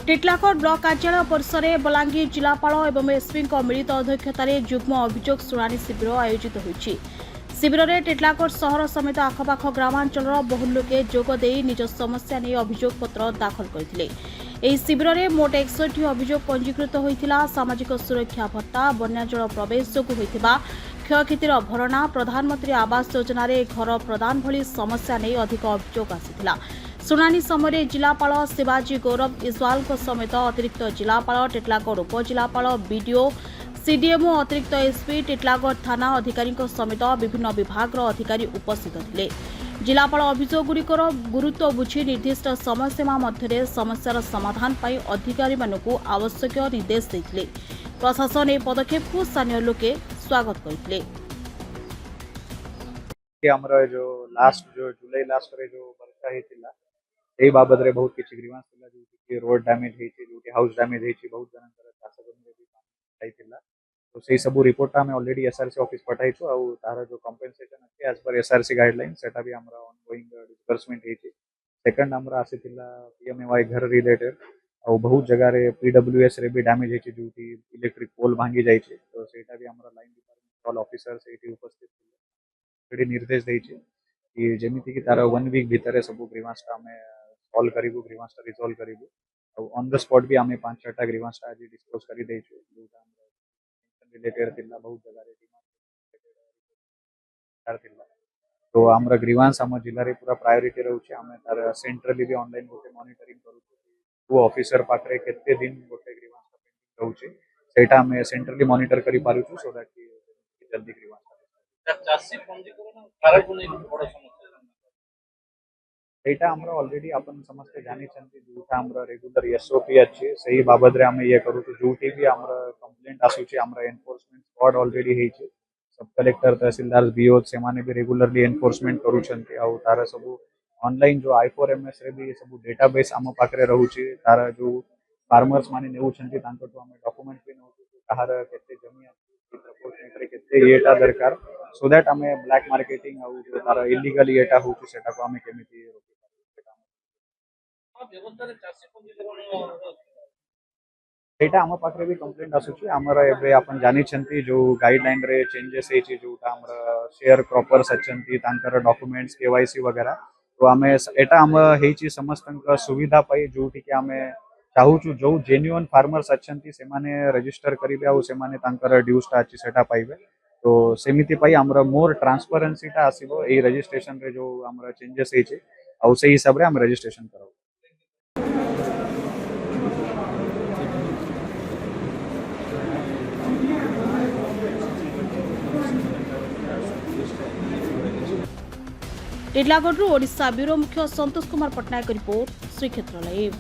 Titlagarh block कार्यालय परिसर में बलांगीर जिलापाल और एसपी मिलित अध्यक्षतार युग्म अभियोग शुणाणी शिविर आयोजित होती। शिविर में टिटलागढ़ सहर समेत आखपाख ग्रामांचल बहु लोके जोगदे निज समस्या नहीं अभियोग पत्र दाखल करते। ଏହି ଶିବିରରେ ମୋଟ 61 ଅଭିଯୋଗ ପଞ୍ଜୀକୃତ ହୋଇଥିଲା। ସାମାଜିକ ସୁରକ୍ଷା ଭତ୍ତା, ବନ୍ୟାଜଳ ପ୍ରବେଶ ଯୋଗୁଁ ହୋଇଥିବା କ୍ଷୟକ୍ଷତିର ଭରଣା, ପ୍ରଧାନମନ୍ତ୍ରୀ ଆବାସ ଯୋଜନାରେ ଘର ପ୍ରଦାନ ଭଳି ସମସ୍ୟା ନେଇ ଅଧିକ ଅଭିଯୋଗ ଆସିଥିଲା। ଶୁଣାଣି ସମୟରେ ଜିଲ୍ଲାପାଳ ଶିବାଜୀ ଗୌରବ ଇସ୍ୱାଲଙ୍କ ସମେତ ଅତିରିକ୍ତ ଜିଲ୍ଲାପାଳ, टिटलागढ़ उपजिल्लापाଳ, ବିଡିଓ, सीडीएमओ, अतिरिक्त एसपी, टिटलागढ़ थाना अधिकारी समेत विभिन्न विभाग अधिकारी उपस्थित थे। जिलापाल अभियोगगुड़िकर गुरुत्व बुझी निर्दिष्ट समयसीमा मध्य समस्यार समाधान पर अधिकारी आवश्यक निर्देश देते। प्रशासन ए पदक्षेप को स्थानीय लोके स्वागत करते। जो लास्ट जो जुलाई लास्ट रे जो वर्षा हेतिला ए बाबत रे बहुत किछि ग्रीवांस थिला जो रोड डैमेज हेछि, जो हाउस डैमेज हेछि, बहुत जनकर चाष जमी रे भी पानी आइतिला। तो सेही सब रिपोर्ट हमें ऑलरेडी एसआरसी ऑफिस पठाइछु आ तार जो कंपेंसेशन अछि एज पर एसआरसी गाइडलाइन सेटा भी हमरा ऑनगोइंग डिस्बर्समेंट हेछि। सेकंड हमरा आसीतिला पीएमएवाई घर रिलेटेड आ बहुत जगह रे पीडब्ल्यूएस रे भी डैमेज हेछि, जोटी इलेक्ट्रिक पोल भांगी जाइछि। तो सेटा भी हमरा लाइन डिपार्टमेंट ऑल ऑफिसर्स एठी उपस्थित थिले निर्देश देइछि कि जेमिति कि तार 1 वीक भितर सब ग्रीवांस आमे सॉल्व करिवु, ग्रीवांस रिजॉल्व करिवु। आ ऑन द स्पॉट भी आमे 5-6टा ग्रीवांस आज डिस्क्लोज करि देइछु, जोटा हमरा रिलेटेड थिला बहुत जगह रे डिमांड थिला। तो हमरा ग्रीवांस हम जिल्ला रे पूरा प्रायोरिटी रहउछि। आमे तार सेंट्रली भी ऑनलाइन गोटे मॉनिटरिंग करू वो ऑफिसर पाखरे केते दिन गोटे ग्रीवांस पेंडिंग रहउछि सेटा आमे सेंट्रली मॉनिटर करि पारुछु, सो दैट कि जल्दी ग्रीवांस चाषी पंजीकरण कारक नहीं बड़ समस्या एटा हमरा ऑलरेडी अपन समस्त जानि छथि जोटा हमरा रेगुलर एसओपी अछि सही बाबत रे हमें ये करू तो जोटी भी हमरा कंप्लेंट आसुछि हमरा एनफोर्समेंट स्क्वाड ऑलरेडी हेछि। सब कलेक्टर, तहसीलदार, बीओ से माने भी रेगुलरली एनफोर्समेंट करू छथि आ तार सब ऑनलाइन जो i4ms रे भी सब डेटाबेस हम पाखरे रहउछि। तार जो फार्मर्स माने नेउ छथि तांको तो हमें डॉक्यूमेंट भी नउ कहार केते जमी अछि, प्रपोर्शनेट रे केते एटा दरकार, सो दैट हमें ब्लैक मार्केटिंग आ जो तार इलीगल एटा होछि सेटा को हमें केमिति व्यवस्था रे चाषी पंजीकरण एटा हम पाखरे भी कंप्लेंट आसुछि। हमरा एबे अपन जानि छथि जो गाइडलाइन रे चेंजेस हेछि, जोटा हमरा शेयर क्रॉपर्स अछंती तांकर डॉक्यूमेंट्स केवाईसी वगैरह। तो हमें एटा हम हेछि समस्तक सुविधा पाई जोटी कि हमें चाहूछु जो जेन्युइन फार्मर्स अछंती से माने रजिस्टर करिबे आ से माने तांकर ड्यूसटा अछि सेटा पाइबे। तो सेमिति पाई हमरा मोर ट्रांसपेरेंसीटा आसीबो ए रजिस्ट्रेशन रे जो हमरा चेंजेस हेछि आ से हिसाब रे हम रजिस्ट्रेशन करब। टिटलागढ़ ओडिशा ब्यूरो मुख्य संतोष कुमार पटनायक रिपोर्ट, श्रीक्षेत्र लाइव।